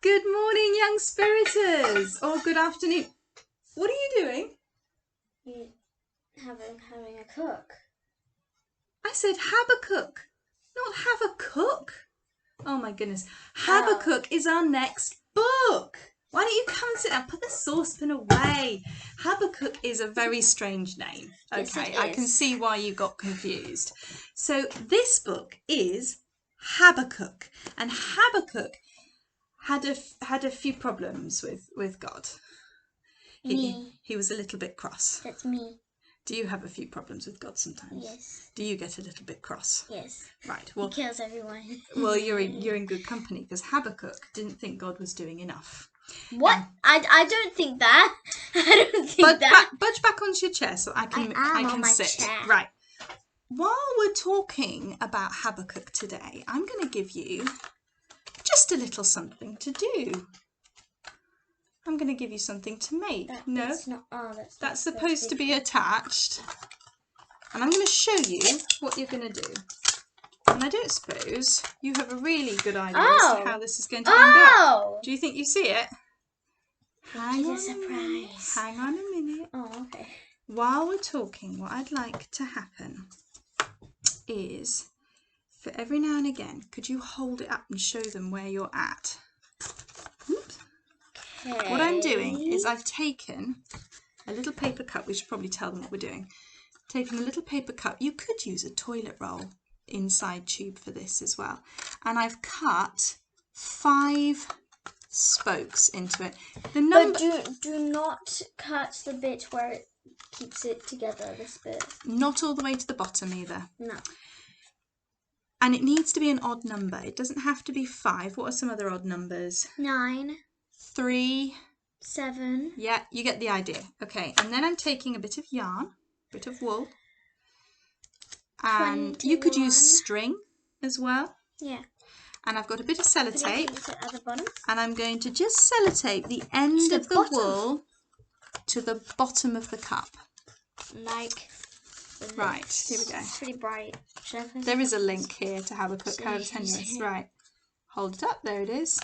Good morning, young spiriters, or good afternoon. What are you doing? Having a cook. I said Habbakuk, not have a cook. Oh my goodness. Habbakuk is our next book. Why don't you come and sit down? Put the saucepan away. Habbakuk is a very strange name. Okay, Yes, I can see why you got confused. So this book is Habbakuk, and Habbakuk had a few problems with God. He was a little bit cross. That's me. Do you have a few problems with God sometimes? Yes. Do you get a little bit cross? Yes. Right. Well, he kills everyone. well, you're in good company because Habbakuk didn't think God was doing enough. What? I don't think that. I don't think that. Budge back onto your chair so I can on my sit. Chair. Right. While we're talking about Habbakuk today, I'm going to give you just a little something to do. I'm going to give you something to make. That's supposed to be attached. And I'm going to show you what you're going to do. And I don't suppose you have a really good idea as to how this is going to end up. Do you think you see it? Hang on a minute. Oh, okay. While we're talking, what I'd like to happen is, for every now and again, could you hold it up and show them where you're at? Oops. Okay. What I'm doing is I've taken a little paper cup. We should probably tell them what we're doing. Taking a little paper cup. You could use a toilet roll inside tube for this as well. And I've cut 5 spokes into it. But do not cut the bit where it keeps it together, this bit. Not all the way to the bottom either. No. And it needs to be an odd number. It doesn't have to be 5. What are some other odd numbers? 9. 3. 7. Yeah, you get the idea. Okay, and then I'm taking a bit of yarn, a bit of wool. And 21. you could use string as well. Yeah. And I've got a bit of sellotape. At the bottom. And I'm going to just sellotape the end of the wool to the bottom of the cup. Like. Right, here we go. It's pretty bright. There is a link here to Habbakuk, how tenuous. Right, hold it up. There it is.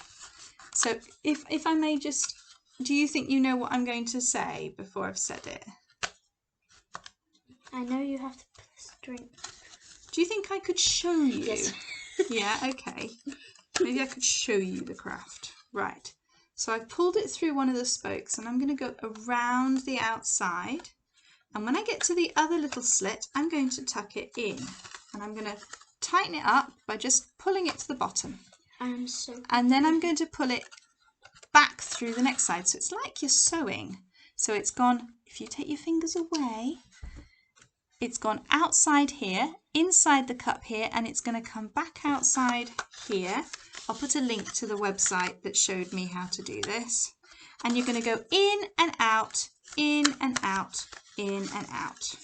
So if I may just, do you think you know what I'm going to say before I've said it? I know you have to put the string. Do you think I could show you? Yes. Yeah, okay. Maybe I could show you the craft. Right. So I've pulled it through one of the spokes and I'm going to go around the outside. And when I get to the other little slit, I'm going to tuck it in. And I'm going to tighten it up by just pulling it to the bottom. And then I'm going to pull it back through the next side. So it's like you're sewing. So it's gone, if you take your fingers away, it's gone outside here, inside the cup here, and it's going to come back outside here. I'll put a link to the website that showed me how to do this. And you're going to go in and out, in and out, in and out.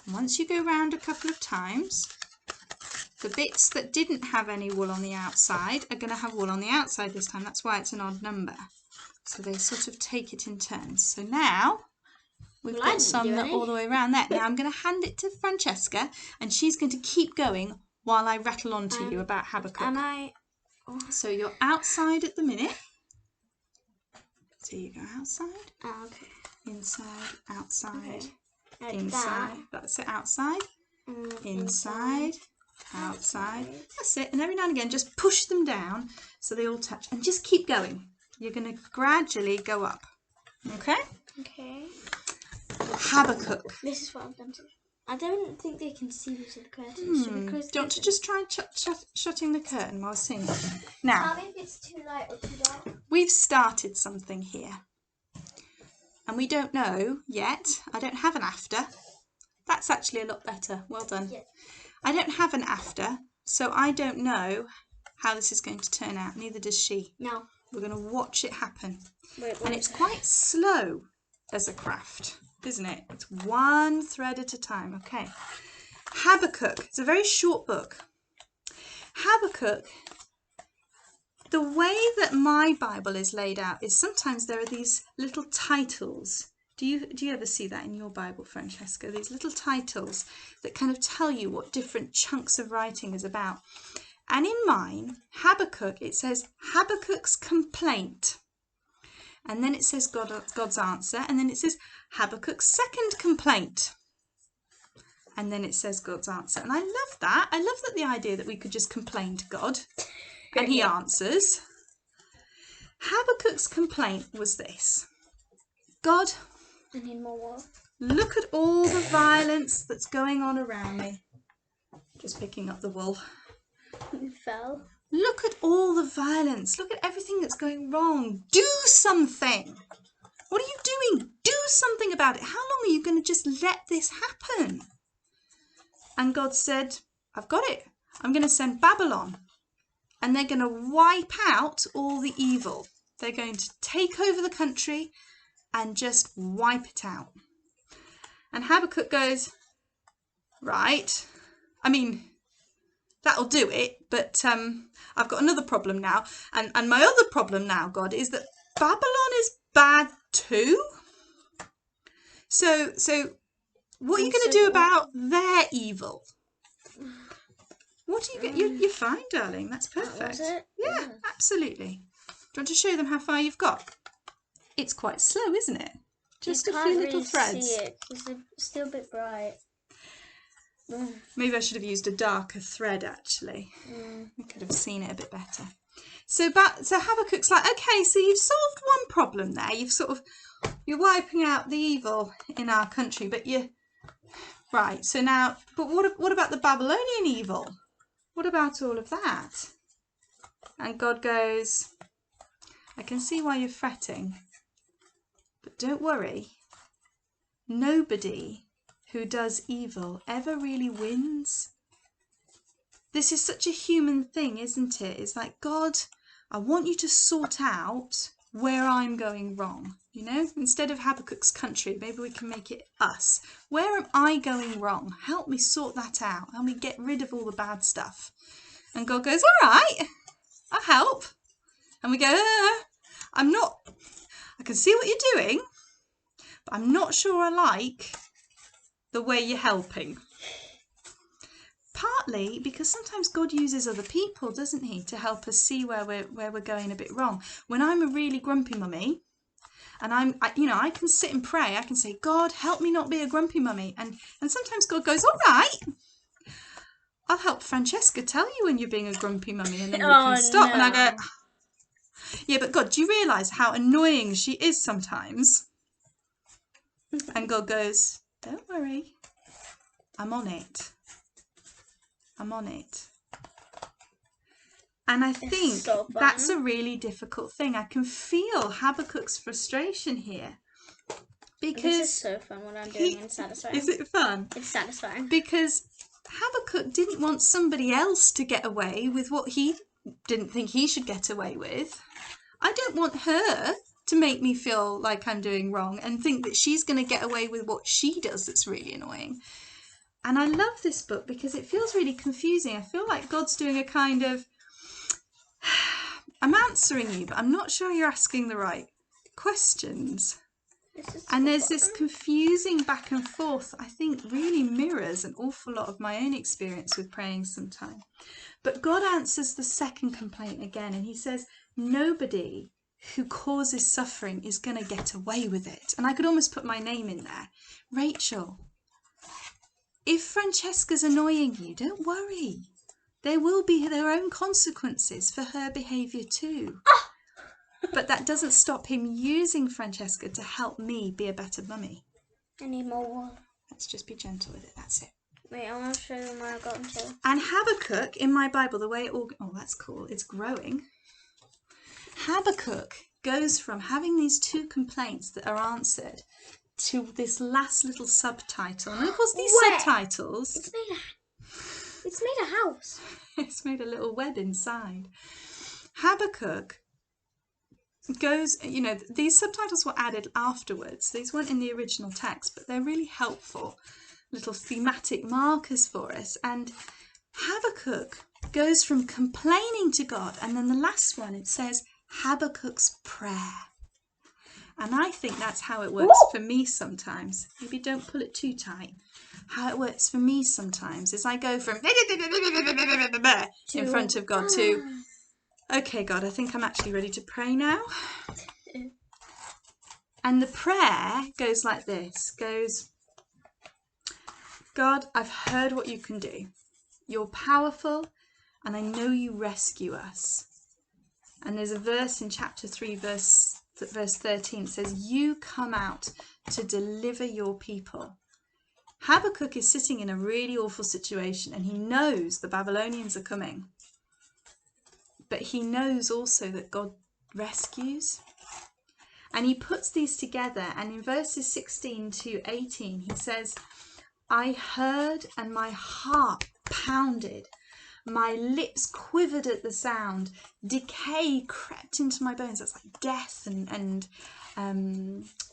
And once you go round a couple of times, the bits that didn't have any wool on the outside are going to have wool on the outside this time. That's why it's an odd number. So they sort of take it in turns. So now we've got some that all the way around there. Now I'm going to hand it to Francesca and she's going to keep going while I rattle on to you about Habbakuk. So you're outside at the minute. So you go outside, inside, outside, inside. That's it, outside, inside, outside. That's it. And every now and again, just push them down so they all touch. And just keep going. You're going to gradually go up. Okay? Okay. Habbakuk. This is what I've done to. I don't think they can see through the curtains. Do you want to just try shutting the curtain while I sing? Now, if it's too light or too dark. We've started something here. And we don't know yet. I don't have an after. That's actually a lot better. Well done. Yes. I don't have an after, so I don't know how this is going to turn out. Neither does she. No. We're going to watch it happen. And it's quite slow as a craft, isn't it? It's one thread at a time. Okay. Habbakuk. It's a very short book. Habbakuk, the way that my Bible is laid out is sometimes there are these little titles. Do you ever see that in your Bible, Francesca? These little titles that kind of tell you what different chunks of writing is about. And in mine, Habbakuk, it says Habbakuk's complaint. And then it says God's answer. And then it says Habbakuk's second complaint. And then it says God's answer. And I love that. I love that the idea that we could just complain to God and he answers. Habbakuk's complaint was this. God, I need more wool. Look at all the violence that's going on around me. Just picking up the wool. You fell. Look at all the violence. Look at everything that's going wrong. Do something. What are you doing? Do something about it. How long are you going to just let this happen? And God said, I've got it. I'm going to send Babylon. And they're going to wipe out all the evil. They're going to take over the country and just wipe it out. And Habbakuk goes, right. I mean, that'll do it. But I've got another problem now. And my other problem now, God, is that Babylon is bad too. So what are you going to do about their evil? What are you going? You're fine, darling. That's perfect. That was it? Yeah, absolutely. Do you want to show them how far you've got? It's quite slow, isn't it? Just a few little threads. See it. It's still a bit bright. Maybe I should have used a darker thread, actually. I could have seen it a bit better. So Habakkuk's like, okay, so you've solved one problem there. You're wiping out the evil in our country, but right. So now, but what about the Babylonian evil? What about all of that? And God goes, I can see why you're fretting, but don't worry. Nobody who does evil ever really wins. This is such a human thing, isn't it? It's like, God, I want you to sort out where I'm going wrong. You know, instead of Habakkuk's country, maybe we can make it us. Where am I going wrong? Help me sort that out. Help me get rid of all the bad stuff. And God goes, all right, I'll help. And we go, I can see what you're doing, but I'm not sure I like the way you're helping. Partly because sometimes God uses other people, doesn't he, to help us see where we're going a bit wrong. When I'm a really grumpy mummy, and I can sit and pray, I can say, God, help me not be a grumpy mummy. And sometimes God goes, all right, I'll help Francesca tell you when you're being a grumpy mummy, and then you can stop. No. And I go, yeah, but God, do you realise how annoying she is sometimes? And God goes, don't worry, I'm on it. I'm on it. And I think that's a really difficult thing. I can feel Habakkuk's frustration here. Because this is so fun what I'm doing and satisfying. Is it fun? It's satisfying. Because Habakkuk didn't want somebody else to get away with what he didn't think he should get away with. I don't want her to make me feel like I'm doing wrong and think that she's going to get away with what she does that's really annoying. And I love this book because it feels really confusing. I feel like God's doing a kind of, I'm answering you, but I'm not sure you're asking the right questions. And there's this confusing back and forth, I think really mirrors an awful lot of my own experience with praying sometimes. But God answers the second complaint again, and he says, nobody who causes suffering is going to get away with it. And I could almost put my name in there. Rachel, if Francesca's annoying you, don't worry. There will be their own consequences for her behaviour too. But that doesn't stop him using Francesca to help me be a better mummy. I need more wool. Let's just be gentle with it, that's it. Wait, I want to show them where I got until. And Habakkuk, in my Bible, the way it all... Oh, that's cool. It's growing. Habakkuk goes from having these two complaints that are answered to this last little subtitle. And of course, these subtitles... It's made a house. It's made a little web inside. Habakkuk goes, these subtitles were added afterwards. These weren't in the original text, but they're really helpful little thematic markers for us. And Habakkuk goes from complaining to God, and then the last one, it says Habakkuk's prayer. And I think that's how it works for me sometimes. Maybe don't pull it too tight. How it works for me sometimes is I go from in front of God to, okay, God, I think I'm actually ready to pray now. And the prayer goes like this, goes, God, I've heard what you can do. You're powerful, and I know you rescue us. And there's a verse in chapter 3, verse 13, says, you come out to deliver your people. Habbakuk is sitting in a really awful situation, and he knows the Babylonians are coming. But he knows also that God rescues. And he puts these together, and in verses 16 to 18, he says, I heard and my heart pounded. My lips quivered at the sound. Decay crept into my bones. That's like death and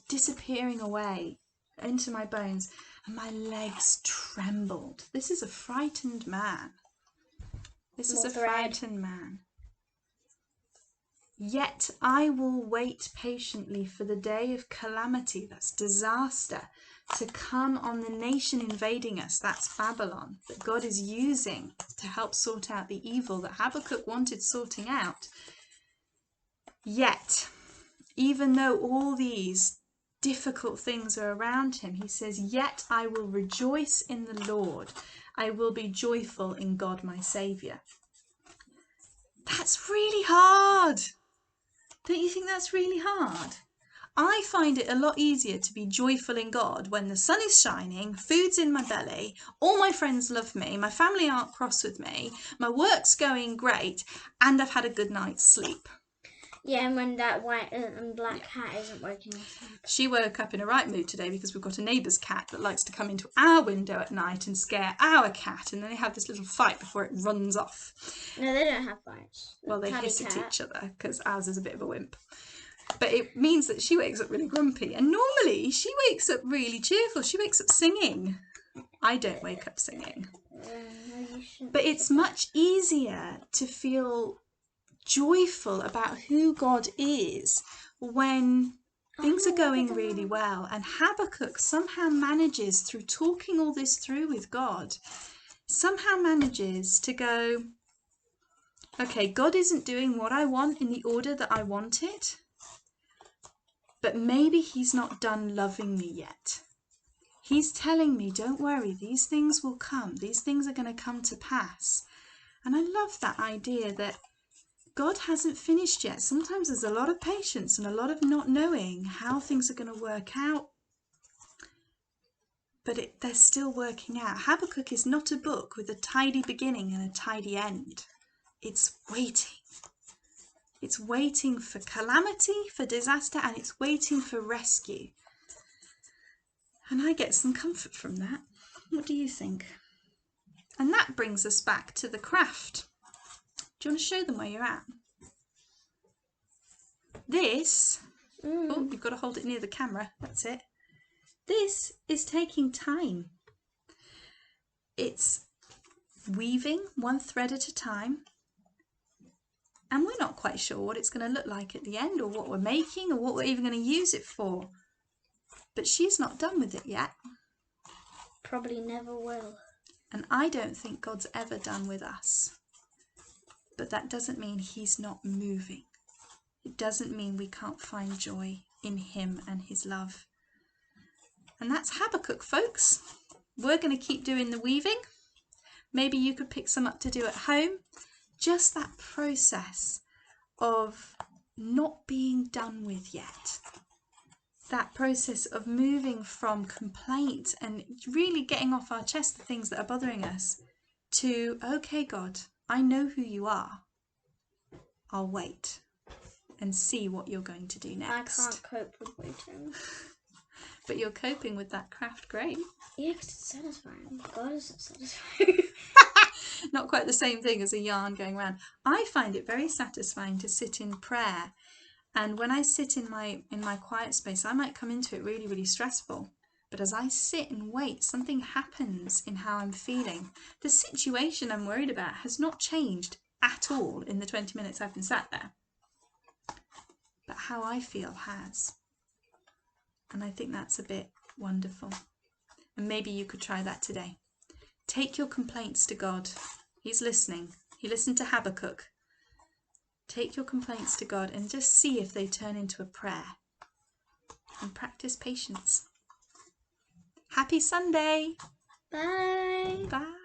disappearing away into my bones. And my legs trembled. This is a frightened man. This is a frightened man. Yet I will wait patiently for the day of calamity, that's disaster, to come on the nation invading us, that's Babylon, that God is using to help sort out the evil that Habakkuk wanted sorting out. Yet, even though all these difficult things are around him, he says, yet I will rejoice in the Lord. I will be joyful in God my Saviour. That's really hard. Don't you think that's really hard? I find it a lot easier to be joyful in God when the sun is shining, food's in my belly, all my friends love me, my family aren't cross with me, my work's going great, and I've had a good night's sleep. Yeah, and when that white and black cat isn't waking us up. She woke up in a right mood today because we've got a neighbour's cat that likes to come into our window at night and scare our cat, and then they have this little fight before it runs off. No, they don't have fights. Well, they hiss at each other because ours is a bit of a wimp. But it means that she wakes up really grumpy, and normally she wakes up really cheerful. She wakes up singing. I don't wake up singing. But it's much easier to feel joyful about who God is when things are going really well. And Habakkuk somehow manages, through talking all this through with God, somehow manages to go, okay, God isn't doing what I want in the order that I want it, but maybe he's not done loving me yet. He's telling me, don't worry, these things will come. These things are going to come to pass. And I love that idea that God hasn't finished yet. Sometimes there's a lot of patience and a lot of not knowing how things are going to work out. But they're still working out. Habakkuk is not a book with a tidy beginning and a tidy end. It's waiting. It's waiting for calamity, for disaster, and it's waiting for rescue. And I get some comfort from that. What do you think? And that brings us back to the craft. Do you want to show them where you're at? This, oh, you've got to hold it near the camera, that's it. This is taking time. It's weaving one thread at a time. And we're not quite sure what it's going to look like at the end, or what we're making, or what we're even going to use it for. But she's not done with it yet. Probably never will. And I don't think God's ever done with us. But that doesn't mean he's not moving. It doesn't mean we can't find joy in him and his love. And that's Habakkuk, folks. We're going to keep doing the weaving. Maybe you could pick some up to do at home. Just that process of not being done with yet. That process of moving from complaint and really getting off our chest the things that are bothering us to, okay, God, I know who you are. I'll wait and see what you're going to do next. I can't cope with waiting. But you're coping with that craft great. Yeah, because it's satisfying. God is satisfying. Not quite the same thing as a yarn going around. I find it very satisfying to sit in prayer. And when I sit in my quiet space, I might come into it really, really stressful. But as I sit and wait, something happens in how I'm feeling. The situation I'm worried about has not changed at all in the 20 minutes I've been sat there. But how I feel has. And I think that's a bit wonderful. And maybe you could try that today. Take your complaints to God. He's listening. He listened to Habbakuk. Take your complaints to God and just see if they turn into a prayer. And practice patience. Happy Sunday. Bye. Bye.